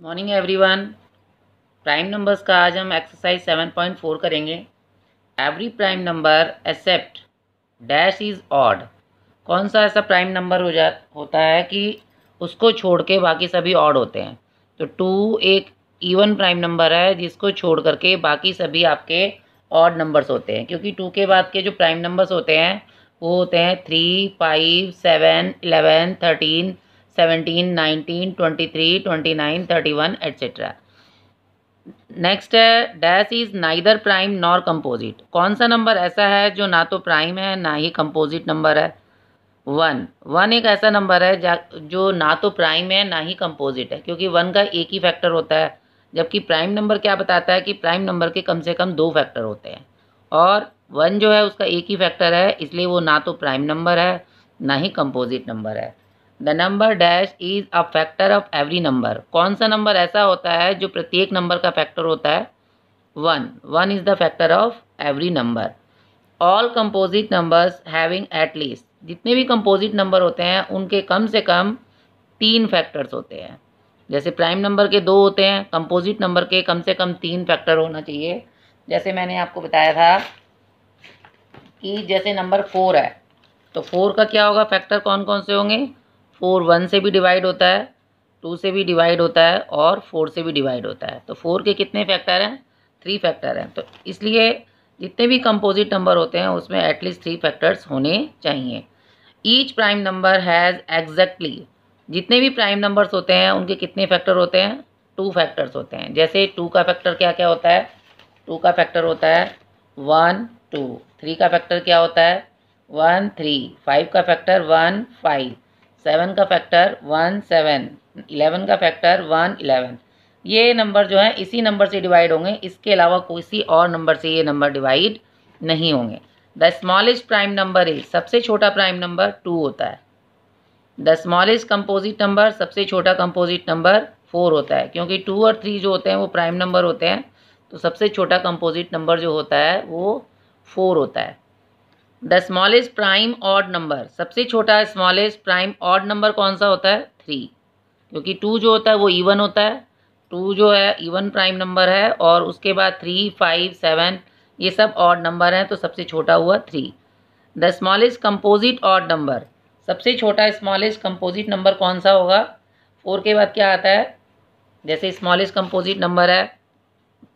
Morning everyone. Prime numbers का आज हम एक्सरसाइज 7.4 करेंगे। Every prime number except dash is odd. कौन सा ऐसा प्राइम नंबर होता है कि उसको छोड़ के बाकी सभी ऑड होते हैं। तो 2 एक इवन प्राइम नंबर है जिसको छोड़ करके बाकी सभी आपके ऑड नंबर्स होते हैं, क्योंकि 2 के बाद के जो प्राइम नंबर्स होते हैं वो होते हैं 3, 5, 7, 11, 13, 17, 19, 23, 29, 31 एट्सेट्रा। नेक्स्ट है dash is neither prime nor composite. कौन सा नंबर ऐसा है जो ना तो प्राइम है ना ही कंपोजिट नंबर है। 1 एक ऐसा नंबर है जो ना तो प्राइम है ना ही कंपोजिट है, क्योंकि 1 का एक ही फैक्टर होता है, जबकि प्राइम नंबर क्या बताता है कि प्राइम नंबर के कम से कम 2 फैक्टर होते हैं, और 1 जो है उसका एक ही फैक्टर है, इसलिए वो ना तो प्राइम नंबर है ना ही कंपोजिट नंबर है। The number dash is a factor of every number. कौन सा नंबर ऐसा होता है जो प्रत्येक नंबर का फैक्टर होता है। 1 is the factor of every number. All composite numbers having at least. जितने भी कंपोजिट नंबर होते हैं उनके कम से कम 3 फैक्टर्स होते हैं। जैसे प्राइम नंबर के 2 होते हैं, कंपोजिट नंबर के कम से कम 3 फैक्टर होना चाहिए। जैसे मैंने आपको बताया था कि जैसे नंबर 4 है, तो 4 का क्या होगा, फैक्टर कौन कौन से होंगे। 4 1 से भी डिवाइड होता है, 2 से भी डिवाइड होता है और 4 से भी डिवाइड होता है। तो 4 के कितने फैक्टर हैं, 3 फैक्टर हैं। तो इसलिए जितने भी कंपोजिट नंबर होते हैं उसमें एटलीस्ट 3 फैक्टर्स होने चाहिए। Each prime number has exactly. जितने भी प्राइम नंबर्स होते हैं उनके कितने फैक्टर होते हैं, 2 फैक्टर्स होते हैं। जैसे 2 का फैक्टर क्या क्या होता है, 2 का फैक्टर होता है 1 2। 3 का फैक्टर क्या होता है 1 3। 5 का फैक्टर 1 5। 7 का फैक्टर 1 7। 11 का फैक्टर 1 11। ये नंबर जो है इसी नंबर से डिवाइड होंगे, इसके अलावा किसी और नंबर से ये नंबर डिवाइड नहीं होंगे। The smallest prime number is, सबसे छोटा प्राइम नंबर 2 होता है। द स्मॉलेस्ट कंपोजिट नंबर, सबसे छोटा कंपोजिट नंबर 4 होता है, क्योंकि 2 और 3 जो होते हैं वो प्राइम नंबर होते हैं, तो सबसे छोटा कंपोजिट नंबर जो होता है वो 4 होता है। The smallest prime odd number, सबसे छोटा स्मॉलेस्ट प्राइम ऑड नंबर कौन सा होता है 3, क्योंकि 2 जो होता है वो इवन होता है। 2 जो है इवन प्राइम नंबर है, और उसके बाद 3 5 7 ये सब ऑड नंबर हैं, तो सबसे छोटा हुआ 3। The smallest composite odd number, सबसे छोटा स्मॉलेस्ट कंपोजिट नंबर कौन सा होगा। 4 के बाद क्या आता है, जैसे स्मॉलेस्ट कंपोजिट नंबर है,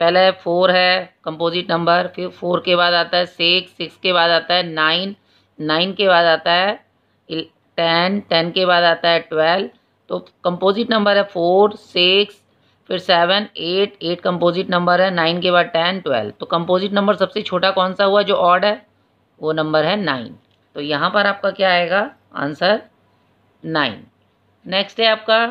पहले 4 है कंपोजिट नंबर, फिर 4 के बाद आता है 6, 6 के बाद आता है 9, 9 के बाद आता है 10, 10 के बाद आता है 12। तो कंपोजिट नंबर है 4 6, फिर 7 8, 8 कंपोजिट नंबर है, 9 के बाद 10 12। तो कंपोजिट नंबर सबसे छोटा कौन सा हुआ जो ऑड है, वो नंबर है 9। तो यहाँ पर आपका क्या आएगा आंसर 9। नेक्स्ट है आपका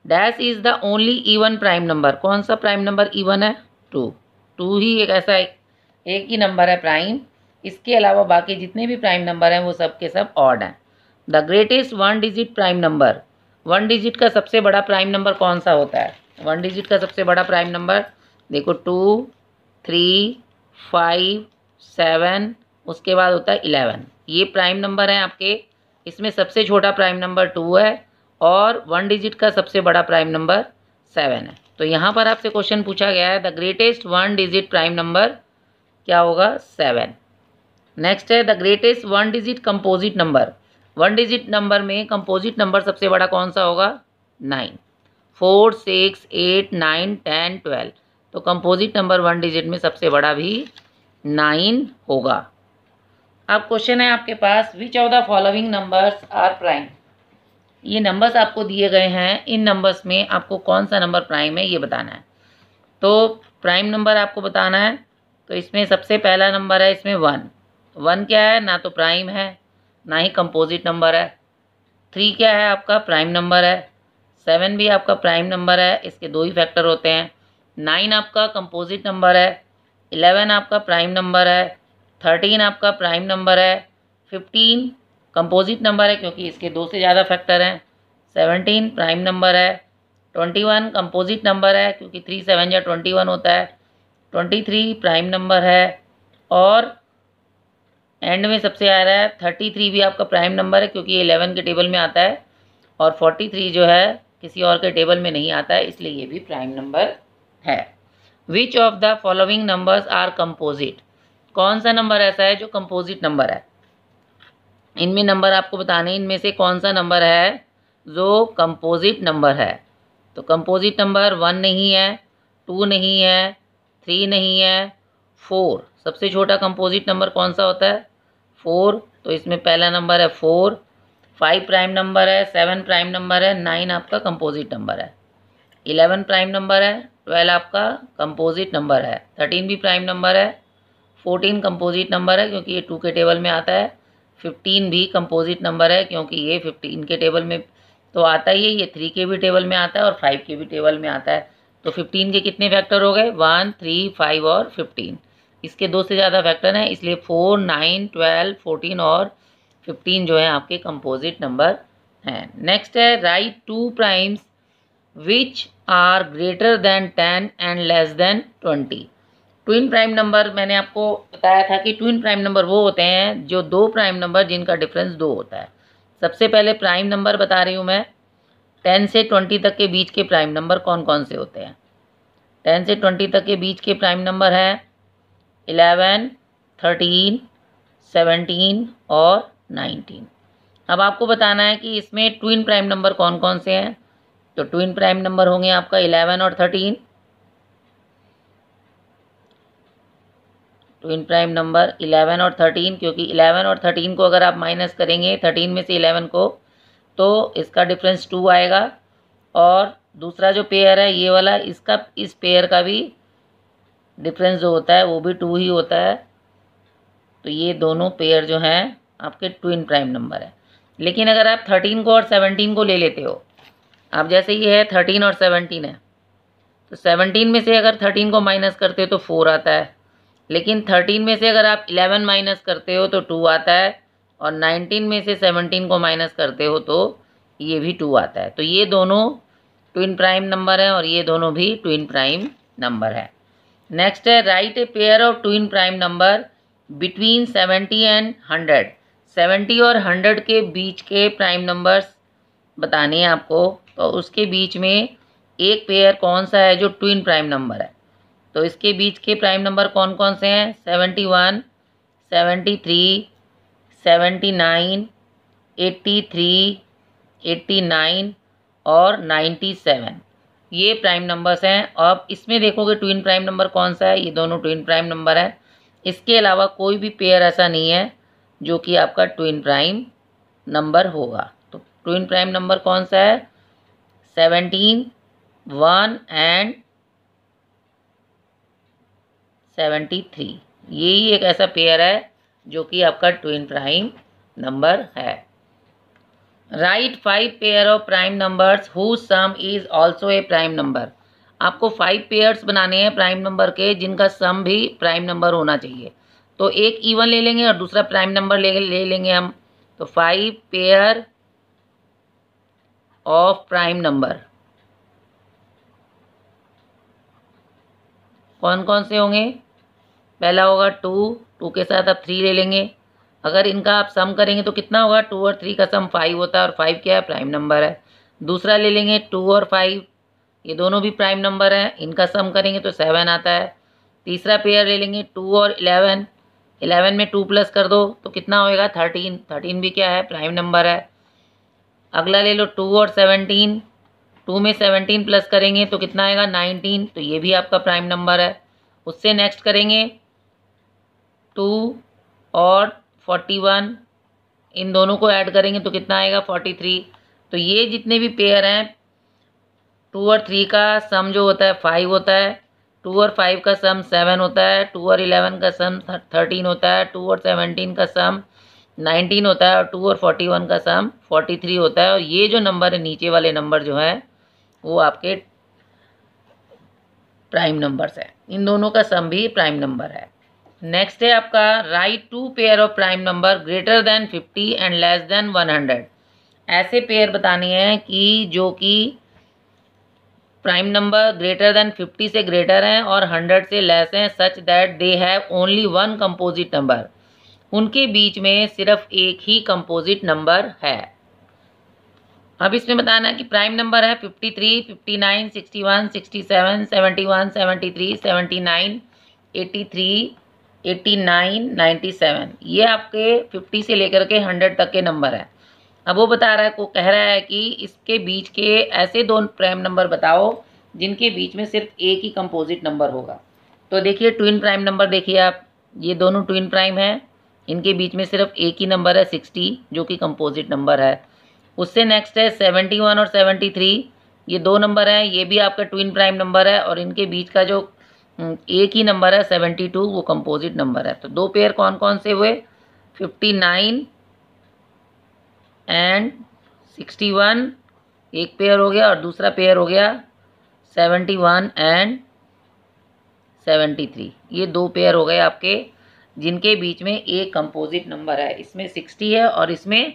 dash is the only even prime number. कौन सा प्राइम नंबर इवन है, 2। 2 ही एक ऐसा एक ही नंबर है प्राइम, इसके अलावा बाकी जितने भी प्राइम नंबर हैं वो सब के सब ऑड हैं। The greatest 1 digit prime number, 1 digit का सबसे बड़ा प्राइम नंबर कौन सा होता है। 1 डिजिट का सबसे बड़ा प्राइम नंबर देखो 2 3 5 7, उसके बाद होता है 11। ये प्राइम नंबर हैं आपके, इसमें सबसे छोटा प्राइम नंबर 2 है और 1 डिजिट का सबसे बड़ा प्राइम नंबर 7 है। तो यहाँ पर आपसे क्वेश्चन पूछा गया है the greatest 1 digit prime number क्या होगा 7। नेक्स्ट है the greatest 1 digit composite number. 1 digit number में कंपोजिट नंबर सबसे बड़ा कौन सा होगा 9। 4 6 8 9 10 12। तो कंपोजिट नंबर 1 डिजिट में सबसे बड़ा भी 9 होगा। अब क्वेश्चन है आपके पास which of the following numbers are prime. ये नंबर्स आपको दिए गए हैं, इन नंबर्स में आपको कौन सा नंबर प्राइम है ये बताना है। तो प्राइम नंबर आपको बताना है, तो इसमें सबसे पहला नंबर है इसमें 1। 1 क्या है, ना तो प्राइम है ना ही कंपोजिट नंबर है। 3 क्या है आपका प्राइम नंबर है। 7 भी आपका प्राइम नंबर है, इसके 2 ही फैक्टर होते हैं। 9 आपका कंपोजिट नंबर है। 11 आपका प्राइम नंबर है। 13 आपका प्राइम नंबर है। 15 कंपोजिट नंबर है क्योंकि इसके 2 से ज़्यादा फैक्टर हैं। 17 प्राइम नंबर है। 21 कंपोजिट नंबर है क्योंकि 3 7 या 21 होता है। 23 प्राइम नंबर है, और एंड में सबसे आ रहा है 33 भी आपका प्राइम नंबर है क्योंकि ये 11 के टेबल में आता है, और 43 जो है किसी और के टेबल में नहीं आता है, इसलिए ये भी प्राइम नंबर है। Which of the following numbers are composite, कौन सा नंबर ऐसा है जो कंपोजिट नंबर है। इनमें नंबर आपको बताने, इनमें से कौन सा नंबर है जो कंपोजिट नंबर है। तो कंपोजिट नंबर 1 नहीं है, 2 नहीं है, 3 नहीं है, 4। सबसे छोटा कंपोजिट नंबर कौन सा होता है, 4। तो इसमें पहला नंबर है 4। 5 प्राइम नंबर है, 7 प्राइम नंबर है, 9 आपका कंपोजिट नंबर है, 11 प्राइम नंबर है, 12 आपका कंपोजिट नंबर है, 13 भी प्राइम नंबर है, 14 कंपोजिट नंबर है क्योंकि ये 2 के टेबल में आता है, 15 भी कंपोजिट नंबर है क्योंकि ये 15 के टेबल में तो आता ही है, ये 3 के भी टेबल में आता है और 5 के भी टेबल में आता है। तो 15 के कितने फैक्टर हो गए, 1, 3, 5 और 15। इसके 2 से ज़्यादा फैक्टर हैं, इसलिए 4, 9, 12, 14 और 15 जो है आपके कंपोजिट नंबर हैं। नेक्स्ट है right 2 primes which are greater than 10 and less than 20। Twin prime number मैंने आपको बताया था कि ट्विन प्राइम नंबर वो होते हैं जो 2 प्राइम नंबर जिनका डिफरेंस 2 होता है। सबसे पहले प्राइम नंबर बता रही हूँ मैं, 10 से 20 तक के बीच के प्राइम नंबर कौन कौन से होते हैं। 10 से 20 तक के बीच के प्राइम नंबर हैं 11, 13, 17 और 19। अब आपको बताना है कि इसमें ट्विन प्राइम नंबर कौन कौन से हैं। तो ट्विन प्राइम नंबर होंगे आपका 11 और 13। ट्विन प्राइम नंबर 11 और 13, क्योंकि 11 और 13 को अगर आप माइनस करेंगे 13 में से 11 को तो इसका डिफरेंस 2 आएगा। और दूसरा जो पेयर है ये वाला, इसका इस पेयर का भी डिफरेंस जो होता है वो भी 2 ही होता है। तो ये दोनों पेयर जो हैं आपके ट्विन प्राइम नंबर है। लेकिन अगर आप 13 को और 17 को ले लेते हो, अब जैसे ये है 13 और 17 है, तो 17 में से अगर 13 को माइनस करते हो तो 4 आता है। लेकिन 13 में से अगर आप 11 माइनस करते हो तो 2 आता है, और 19 में से 17 को माइनस करते हो तो ये भी 2 आता है। तो ये दोनों ट्विन प्राइम नंबर है और ये दोनों भी ट्विन प्राइम नंबर है। नेक्स्ट है right a pair of twin prime number between 70 and 100। 70 और 100 के बीच के प्राइम नंबर्स बताने हैं आपको। तो उसके बीच में एक पेयर कौन सा है जो ट्विन प्राइम नंबर है। तो इसके बीच के प्राइम नंबर कौन कौन से हैं, 71, 73, 79, 83, 89 और 97, ये प्राइम नंबर्स हैं। अब इसमें देखोगे ट्विन प्राइम नंबर कौन सा है, ये दोनों ट्विन प्राइम नंबर है। इसके अलावा कोई भी पेयर ऐसा नहीं है जो कि आपका ट्विन प्राइम नंबर होगा। तो ट्विन प्राइम नंबर कौन सा है, 17, 1 एंड 73, यही एक ऐसा पेयर है जो कि आपका ट्विन प्राइम नंबर है। Right 5 pair of prime numbers whose sum is also a prime number. आपको 5 पेयर्स बनाने हैं प्राइम नंबर के जिनका सम भी प्राइम नंबर होना चाहिए। तो एक इवन ले लेंगे और दूसरा प्राइम नंबर ले लेंगे हम। तो 5 पेयर ऑफ प्राइम नंबर कौन कौन से होंगे, पहला होगा 2 के साथ आप 3 ले लेंगे। अगर इनका आप सम करेंगे तो कितना होगा, 2 और 3 का सम 5 होता है, और 5 क्या है, प्राइम नंबर है। दूसरा ले लेंगे 2 और 5, ये दोनों भी प्राइम नंबर हैं, इनका सम करेंगे तो 7 आता है। तीसरा पेयर ले लेंगे 2 और 11, 11 में 2 प्लस कर दो तो कितना होएगा, 13, 13 भी क्या है, प्राइम नंबर है। अगला ले लो 2 और 17, 2 में 17 प्लस करेंगे तो कितना आएगा, 19, तो ये भी आपका प्राइम नंबर है। उससे नेक्स्ट करेंगे 2 और 41, इन दोनों को ऐड करेंगे तो कितना आएगा, 43। तो ये जितने भी पेयर हैं 2 और 3 का सम जो होता है 5 होता है, 2 और 5 का सम 7 होता है, 2 और 11 का सम 13 होता है, 2 और 17 का सम 19 होता है, और 2 और 41 का सम 43 होता है। और ये जो नंबर है नीचे वाले नंबर जो है वो आपके प्राइम नंबर्स है, इन दोनों का सम भी प्राइम नंबर है। नेक्स्ट है आपका right 2 pair of prime number greater than 50 and less then 100। ऐसे पेयर बताने हैं कि जो कि प्राइम नंबर ग्रेटर देन 50 से ग्रेटर हैं और 100 से लेस हैं, such that they have only 1 composite number. उनके बीच में सिर्फ एक ही कंपोजिट नंबर है। अब इसमें बताना है कि प्राइम नंबर है 53, 59, 61, 67, 71, 73, 79, 83, 89, 97। ये आपके 50 से लेकर के 100 तक के नंबर है। अब वो बता रहा है, को कह रहा है कि इसके बीच के ऐसे दो प्राइम नंबर बताओ जिनके बीच में सिर्फ एक ही कंपोजिट नंबर होगा। तो देखिए ट्विन प्राइम नंबर देखिए आप, ये दोनों ट्विन प्राइम हैं, इनके बीच में सिर्फ एक ही नंबर है 60 जो कि कंपोजिट नंबर है। उससे नेक्स्ट है 71 और 73, ये दो नंबर हैं, ये भी आपका ट्विन प्राइम नंबर है और इनके बीच का जो एक ही नंबर है 72 वो कंपोजिट नंबर है। तो दो पेयर कौन कौन से हुए, 59 एंड 61 एक पेयर हो गया और दूसरा पेयर हो गया 71 एंड 73। ये दो पेयर हो गए आपके जिनके बीच में एक कंपोजिट नंबर है, इसमें 60 है और इसमें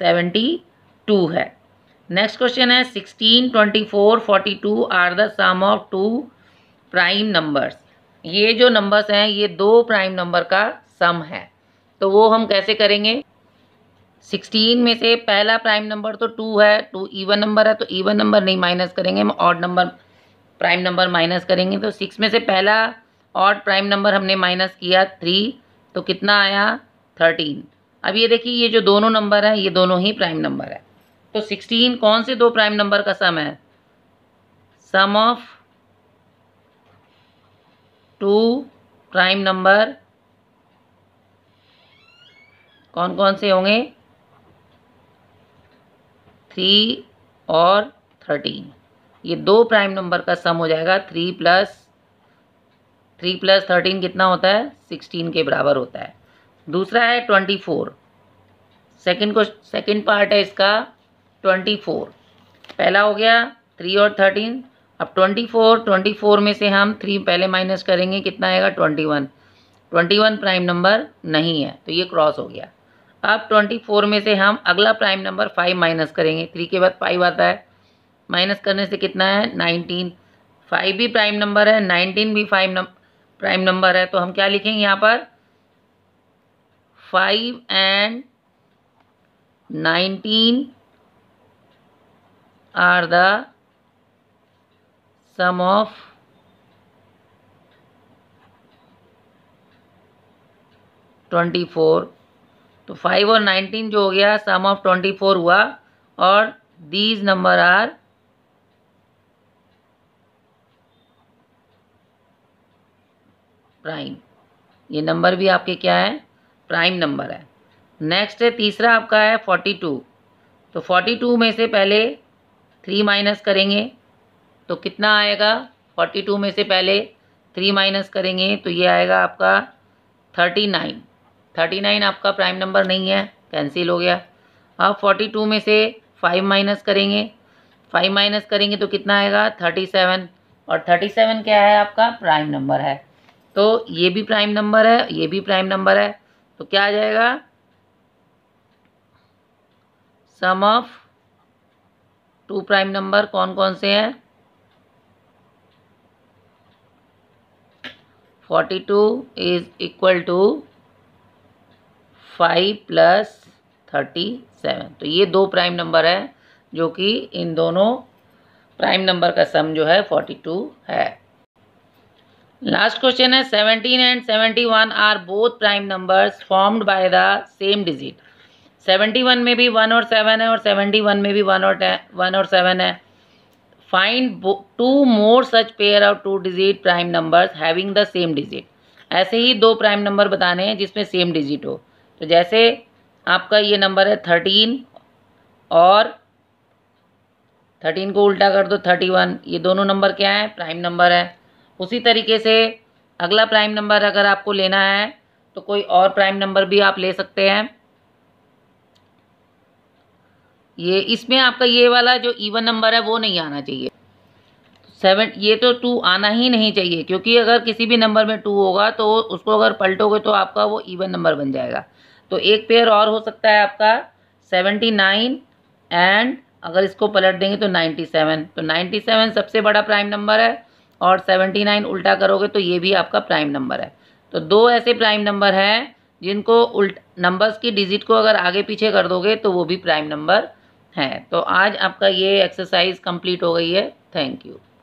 72 है। नेक्स्ट क्वेश्चन है 16, 24, 42 are the sum of two prime numbers. ये जो नंबर्स हैं ये दो प्राइम नंबर का सम है, तो वो हम कैसे करेंगे। 16 में से पहला प्राइम नंबर तो 2 है, 2 इवन नंबर है, तो इवन नंबर नहीं माइनस करेंगे, हम odd number prime number minus करेंगे। तो 6 में से पहला ऑड प्राइम नंबर हमने माइनस किया 3, तो कितना आया 13। अब ये देखिए ये जो दोनों नंबर हैं ये दोनों ही प्राइम नंबर है। तो 16 कौन से दो प्राइम नंबर का सम है, सम ऑफ टू प्राइम नंबर कौन कौन से होंगे, 3 और 13। ये दो प्राइम नंबर का सम हो जाएगा 3 प्लस 13 कितना होता है 16 के बराबर होता है। दूसरा है 24, सेकंड पार्ट है इसका 24। पहला हो गया 3 और 13, अब 24 में से हम 3 पहले माइनस करेंगे, कितना आएगा 21 प्राइम नंबर नहीं है तो ये क्रॉस हो गया। अब 24 में से हम अगला प्राइम नंबर 5 माइनस करेंगे, 3 के बाद 5 आता है, माइनस करने से कितना है 19। 5 भी प्राइम नंबर है, 19 भी प्राइम नंबर है, तो हम क्या लिखेंगे यहाँ पर 5 and 19 are the sum of twenty four. तो 5 और 19 जो हो गया सम ऑफ 24 हुआ और दीज नंबर आर प्राइम। ये नंबर भी आपके क्या है प्राइम नंबर है। नेक्स्ट है तीसरा आपका है 42। तो 42 में से पहले 3 माइनस करेंगे तो कितना आएगा, 42 में से पहले 3 माइनस करेंगे तो ये आएगा आपका 39 आपका प्राइम नंबर नहीं है, कैंसिल हो गया। अब 42 में से 5 माइनस करेंगे तो कितना आएगा 37, और 37 क्या है आपका प्राइम नंबर है। तो ये भी प्राइम नंबर है, ये भी प्राइम नंबर है, तो क्या आ जाएगा सम ऑफ टू प्राइम नंबर कौन कौन से हैं, 42 इज इक्वल टू 5 प्लस 37। तो ये दो प्राइम नंबर है जो कि इन दोनों प्राइम नंबर का सम जो है 42 है। लास्ट क्वेश्चन है 17 and 71 are both prime numbers formed by the same digit. 71 में भी 1 और 7 है और 71 में भी 1 और 7 है। Find two more such pair of two digit prime numbers having the same digit. ऐसे ही दो प्राइम नंबर बताने हैं जिसमें सेम डिजिट हो। तो जैसे आपका ये नंबर है 13 और 13 को उल्टा कर दो 31, ये दोनों नंबर क्या है प्राइम नंबर है। उसी तरीके से अगला प्राइम नंबर अगर आपको लेना है तो कोई और प्राइम नंबर भी आप ले सकते हैं। ये इसमें आपका ये वाला जो इवन नंबर है वो नहीं आना चाहिए, 7 ये तो 2 आना ही नहीं चाहिए, क्योंकि अगर किसी भी नंबर में 2 होगा तो उसको अगर पलटोगे तो आपका वो इवन नंबर बन जाएगा। तो एक पेयर और हो सकता है आपका 79 एंड अगर इसको पलट देंगे तो 97। तो 97 सबसे बड़ा प्राइम नंबर है और 79 उल्टा करोगे तो ये भी आपका प्राइम नंबर है। तो दो ऐसे प्राइम नंबर हैं जिनको नंबर्स की डिजिट को अगर आगे पीछे कर दोगे तो वो भी प्राइम नंबर है। तो आज आपका ये एक्सरसाइज कंप्लीट हो गई है। Thank you.